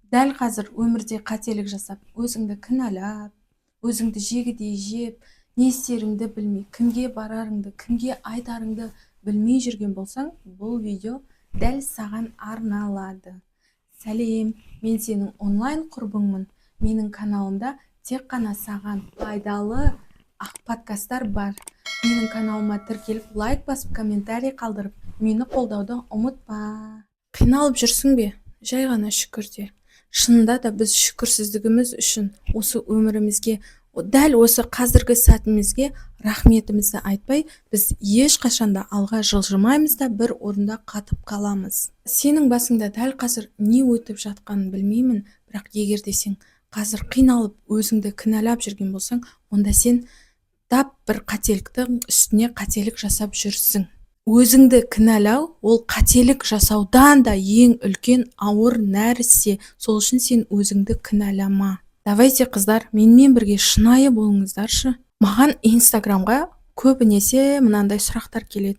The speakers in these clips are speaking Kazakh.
Дәл қазір өмірде қателік жасап, өзіңді кінәлап, өзіңді жегідей жеп, не істеріңді білмей, кімге барарыңды, кімге айтарыңды білмей жүрген болсаң, бұл видео дәл саған арналады. Сәлем, мен сенің онлайн құрбыңмын. Менің каналымда тек қана саған пайдалы подкасттар бар. Менің каналыма тіркеліп, лайк басып, комментарий қалдырып, мені қолдауды ұмытпа. Қиналып жүрсің бе? Жай ғана шүкір де. Шынында да біз шүкірсіздігіміз үшін осы өмірімізге, дәл осы қазіргі сәтімізге рахметімізді айтпай, біз ешқашанда алға жылжымаймыз да бір орында қатып қаламыз. Сенің басыңда дәл қазір не өтіп жатқанын білмеймін, бірақ егер де сен қазір қиналып өзіңді кінәлап жүрген болсаң, онда сен тап бір қателіктің үстіне қателік жасап жүрсің. Өзіңді кінәлау, ол қателік жасаудан да ең үлкен ауыр нәрсе. Сол үшін сен өзіңді кінәлама. Давайте, қыздар, менімен бірге шынайы болыңыздаршы. Маған инстаграмға көбінесе мынандай сұрақтар келеді.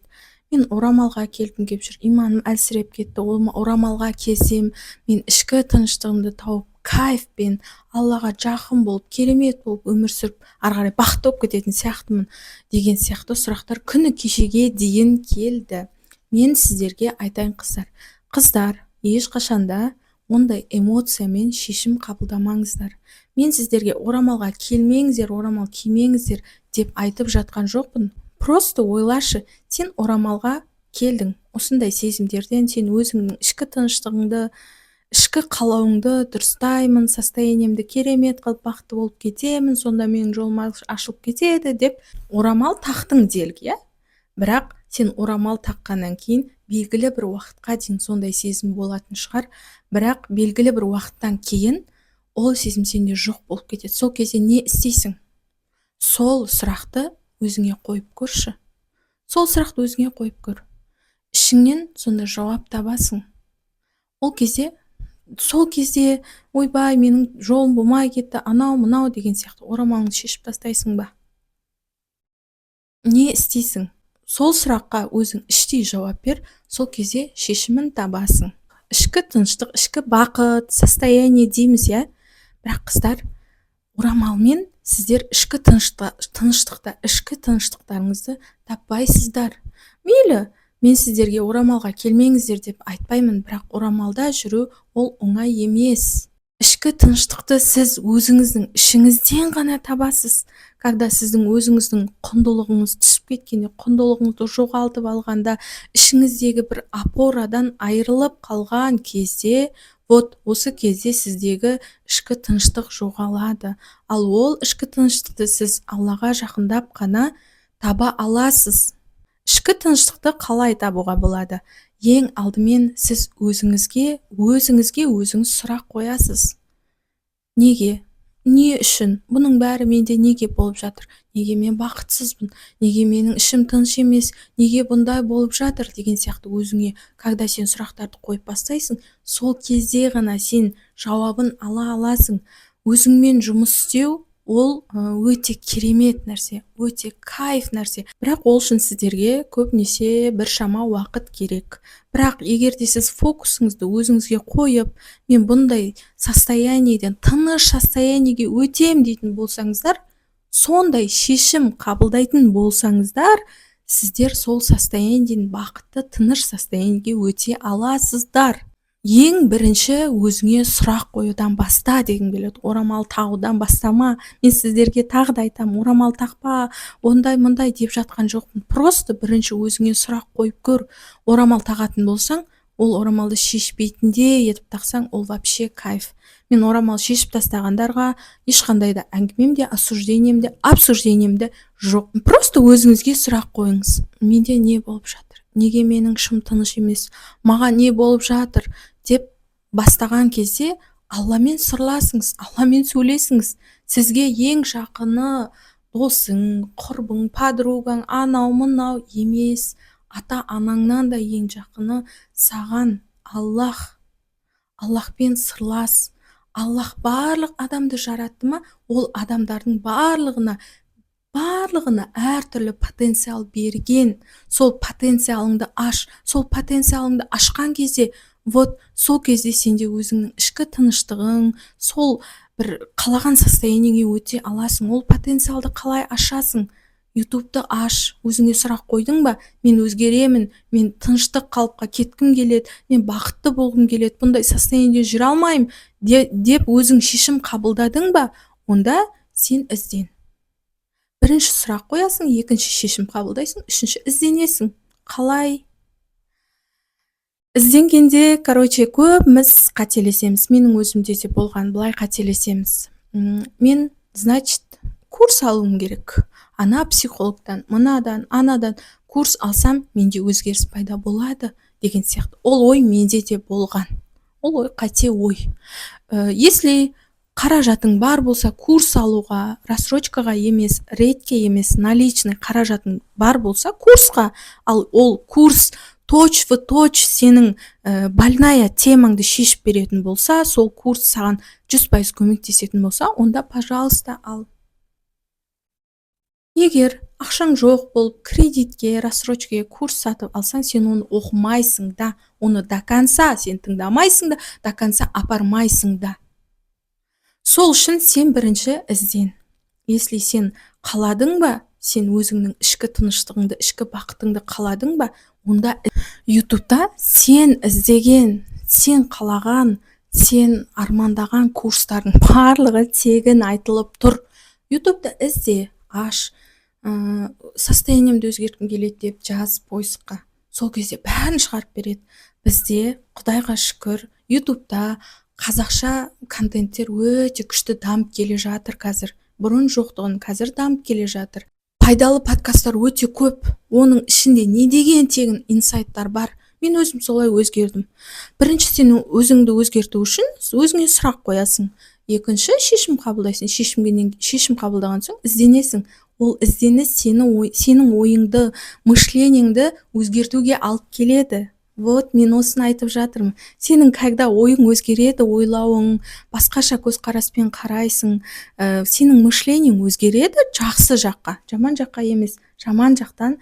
Мен орамалға келгім келіп жүр, иманым әлсіреп кетті. Орамалға келсем, мен ішкі тыныштығымды тауып, кайфпен, Аллаға жақын болып, керемет болып өмір сүріп, ары қарай бақытты болып кететін сияқтымын деген сияқты сұрақтар күні кешеге дейін келді. Мен сіздерге айтайын, қыздар, ешқашанда ондай эмоциямен шешім қабылдамаңыздар. Мен сіздерге орамалға келмеңіздер, орамал кимеңіздер деп айтып жатқан жоқпын. Просто ойлашы, сен орамалға келдің, осындай сезімдерден сен өзіңнің ішкі тыныштығыңды, ішкі қалауыңды дұрыстаймын, состояниемді керемет қылып бақытты болып кетемін, сонда менің жолым ашылып кетеді деп орамал тақтың делік, иә? Бірақ сен орамал таққаннан кейін белгілі бір уақытқа дейін сондай сезім болатын шығар, бірақ белгілі бір уақыттан кейін ол сезім сенде жоқ болып кетеді. Сол кезде не істейсің? Сол сұрақты өзіңе қойып көрші. Сол сұрақты өзіңе қойып көр. Ішіңнен сонда жауап табасың. Сол кезде, ойбай, менің жолым болмай кетті, анау, мынау деген сияқты орамалыңды шешіп тастайсың ба? Не істейсің? Сол сұраққа өзің іштей жауап бер, сол кезде шешімін табасың. Ішкі тыныштық, ішкі бақыт, состояние дейміз, иә? Бірақ қыздар, орамалмен сіздер ішкі тыныштықтарыңызды таппайсыздар. Мейлі, мен сіздерге орамалға келмеңіздер деп айтпаймын, бірақ орамалда жүру ол оңай емес. Ішкі тыныштықты сіз өзіңіздің ішіңізден ғана табасыз. Когда сіздің өзіңіздің құндылығыңыз түсіп кеткенде, құндылығыңызды жоғалтып алғанда, ішіңіздегі бір опорадан айырылып қалған кезде, осы кезде сіздегі ішкі тыныштық жоғалады. Ал ол ішкі тыныштықты сіз Аллаға жақындап қана таба аласыз. Ішкі тыныштықты қалай табуға болады? Ең алдымен сіз өзіңізге сұрақ қоясыз. Неге? Не үшін? Бұның бәрі менде неге болып жатыр? Неге мен бақытсызбын? Неге менің ішім тыныш емес? Неге бұндай болып жатыр? Деген сияқты өзіңе, когда сен сұрақтарды қойып бастайсың, сол кезде ғана сен жауабын ала аласың. Өзіңмен жұмыс істеу ол өте керемет нәрсе, өте кайф нәрсе. Бірақ ол үшін сіздерге көбінесе біршама уақыт керек. Бірақ егер де сіз фокусыңызды өзіңізге қойып, мен бұндай состояниеден тыныш состояниеге өтем дейтін болсаңыздар, сондай шешім қабылдайтын болсаңыздар, сіздер сол состояниеден бақытты тыныш состояниеге өте аласыздар. Ең бірінші өзіңе сұрақ қоюдан баста дегім келеді. Орамал тағудан бастама. Мен сіздерге тағы да айтам, орамал тақпа, ондай-мұндай деп жатқан жоқпын. Просто бірінші өзіңе сұрақ қойып көр. Орамал тағатын болсаң, ол орамалды шешпейтіндей етіп тақсаң, ол вообще кайф. Мен орамал шешіп тастағандарға ешқандай да әңгімемде, обсуждениемде жоқ. Просто өзіңізге сұрақ қойыңыз. Менде не болып жатыр? Неге менің ішім тыныш емес? Маған не болып жатыр? Деп бастаған кезде Алламен сырласыңыз, Алламен сөйлесіңіз. Сізге ең жақыны досың, құрбың, подругаң, анау, мынау емес. Ата-анаңнан да ең жақыны саған Аллах. Аллахпен сырлас. Аллах барлық адамды жаратты ма? Ол адамдардың барлығына әртүрлі потенциал берген. Сол потенциалыңды аш. Сол потенциалыңды ашқан кезде Вот сол кезде сенде өзіңнің ішкі тыныштығың, сол бір қалаған состояниеге өте аласың. Ол потенциалды қалай ашасың? ютубты аш, өзіңе сұрақ қойдың ба? Мен өзгеремін, мен тыныштық қалыпқа кеткім келеді, мен бақытты болғым келеді, бұндай состояниеде жүре алмаймын деп өзің шешім қабылдадың ба? Онда сен ізден. Бірінші сұрақ қоясың, екінші шешім қабылдайсың, үшінші ізденесің. Қалай? Ізденгенде, көбіміз қателесеміз. Менің өзімде де болған, былай қателесеміз. Мен, значит, курс алуым керек. Ана психологтан, мынадан, анадан курс алсам, менде өзгеріс пайда болады деген сияқты. Ол ой менде де болған. Ол ой қате ой. Если қаражатың бар болса, курс алуға, рассрочкаға емес, редке емес, наличный қаражатың бар болса, курсқа ал. Ол курс точь-в-точь сенің больная темаңды шешіп беретін болса, сол курс саған 100% көмектесетін болса, онда пожалуйста ал. Егер ақшаң жоқ болып, кредитке, рассрочкаға курс сатып алсаң, сен оны оқымайсың да, оны до конца сен тыңдамайсың да, до конца апармайсың да. Сол үшін сен бірінші ізден. Если сен қаладың ба, сен өзіңнің ішкі тыныштығыңды, ішкі бақытыңды қаладың ба, онда ютубта сен іздеген, сен қалаған, сен армандаған курстардың барлығы тегін айтылып тұр. Ютубта ізде, аш, состояниемді өзгерткім келеді деп жаз поискқа. Сол кезде бәрін шығарып береді. Бізде, Құдайға шүкір, ютубта қазақша контенттер өте күшті дамып келе жатыр қазір. Бұрын жоқтығын қазір дамып келе жатыр. Пайдалы подкасттар өте көп. Оның ішінде не деген тегін инсайттар бар. Мен өзім солай өзгердім. Бірінші сен өзіңді өзгерту үшін өзіңе сұрақ қоясың. Екінші шешім қабылдайсың. Шешім қабылдаған соң ізденесің. Ол ізденіс сенің ойыңды, мышленіңді өзгертуге алып келеді. Вот мен осыны айтып жатырмын. Сенің когда ойың өзгереді, ойлауың, басқаша көзқараспен қарайсың, сенің мышлениң өзгереді жақсы жаққа, жаман жаққа емес. Жаман жақтан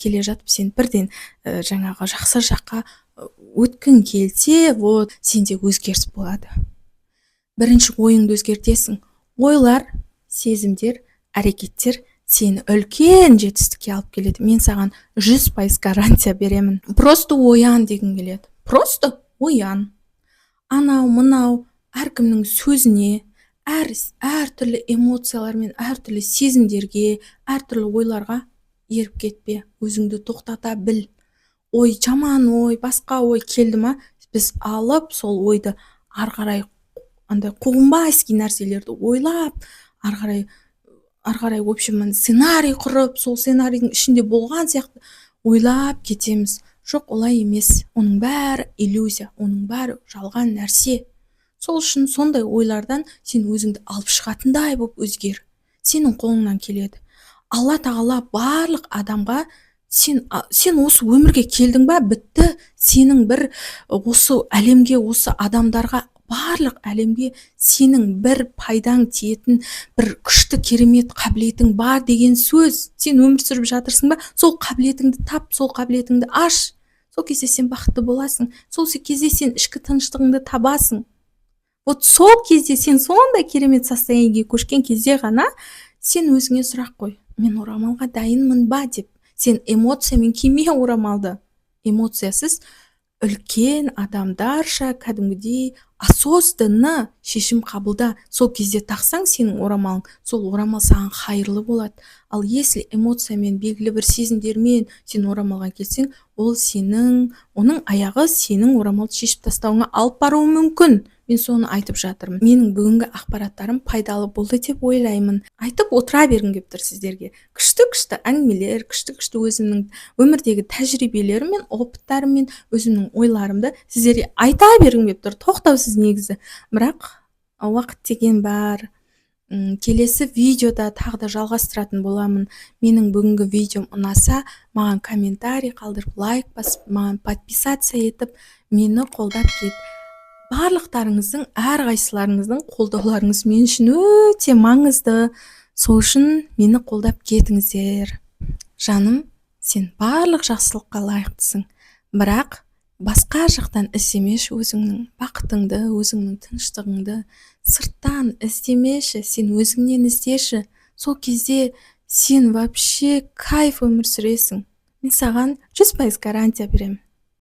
келе жатып, сен бірден жаңағы жақсы жаққа өткің келсе, вот сенде өзгеріс болады. Бірінші ойыңды өзгертесің. Ойлар, сезімдер, әрекеттер сені үлкен жетістікке алып келеді. Мен саған 100% гарантия беремін. Просто оян дегім келеді. Просто оян. Анау, мынау, әркімнің сөзіне, әртүрлі эмоциялармен, әртүрлі сезімдерге, әртүрлі ойларға еріп кетпе. Өзіңді тоқтата біл. Ой, жаман ой, басқа ой келді ма, біз алып сол ойды арғарай қуғынбайский нәрселерді ойлап, арғарай в общем сценарий құрып, сол сценарийдің ішінде болған сияқты ойлап кетеміз. Жоқ, олай емес. Оның бәрі иллюзия, оның бәрі жалған нәрсе. Сол үшін сондай ойлардан сен өзіңді алып шығатындай болып өзгер. Сенің қолыңнан келеді. Алла тағала барлық адамға сен осы өмірге келдің ба, бітті. Сенің бір осы әлемге, осы адамдарға, барлық әлемге сенің бір пайдаң тиетін бір күшті керемет қабілетің бар деген сөз. Сен өмір сүріп жатырсың ба, сол қабілетіңді тап, сол қабілетіңді аш. Сол кезде сен бақытты боласың. Сол кезде сен ішкі тыныштығыңды табасың. Вот сол кезде сен сондай керемет состояниеге көшкен кезде ғана сен өзіңе сұрақ қой. Мен орамалға дайынмын ба деп. Сен эмоциямен киме орамалды. Эмоциясыз үлкен адамдарша кәдімгідей осознанно шешім қабылда. Сол кезде тақсаң сенің орамалың, сол орамал саған қайырлы болады. Ал если эмоциямен, белгілі бір сезімдермен сен орамалға келсең, ол оның аяғы сенің орамалды шешіп тастауыңа алып баруы мүмкін. Мен соны айтып жатырмын. Менің бүгінгі ақпараттарым пайдалы болды деп ойлаймын. Айтып отыра бергім келіп тұр сіздерге. Күшті әңгімелер, күшті өзімнің өмірдегі тәжірибелерім мен опыттарым мен өзімнің ойларымды сіздерге айта бергім келіп тұр. Тоқтаусыз негізі. Бірақ уақыт деген бар. Келесі видеода тағы да жалғастыратын боламын. Менің бүгінгі видеом ұнаса, маған комментарий қалдырып, лайк басып, маған подписаться етіп, мені қолдап кет. Барлықтарыңыздың, әрқайсыларыңыздың қолдауларыңыз мен үшін өте маңызды. Сол үшін мені қолдап кетіңіздер. Жаным, сен барлық жақсылыққа лайықтысың. Бірақ басқа жақтан іздемеші өзіңнің бақытыңды, өзіңнің тыныштығыңды сырттан іздемеші, сен өзіңнен іздеші. Сол кезде сен вообще кайф өмір сүресің. Мен саған 100% гарантия беремін.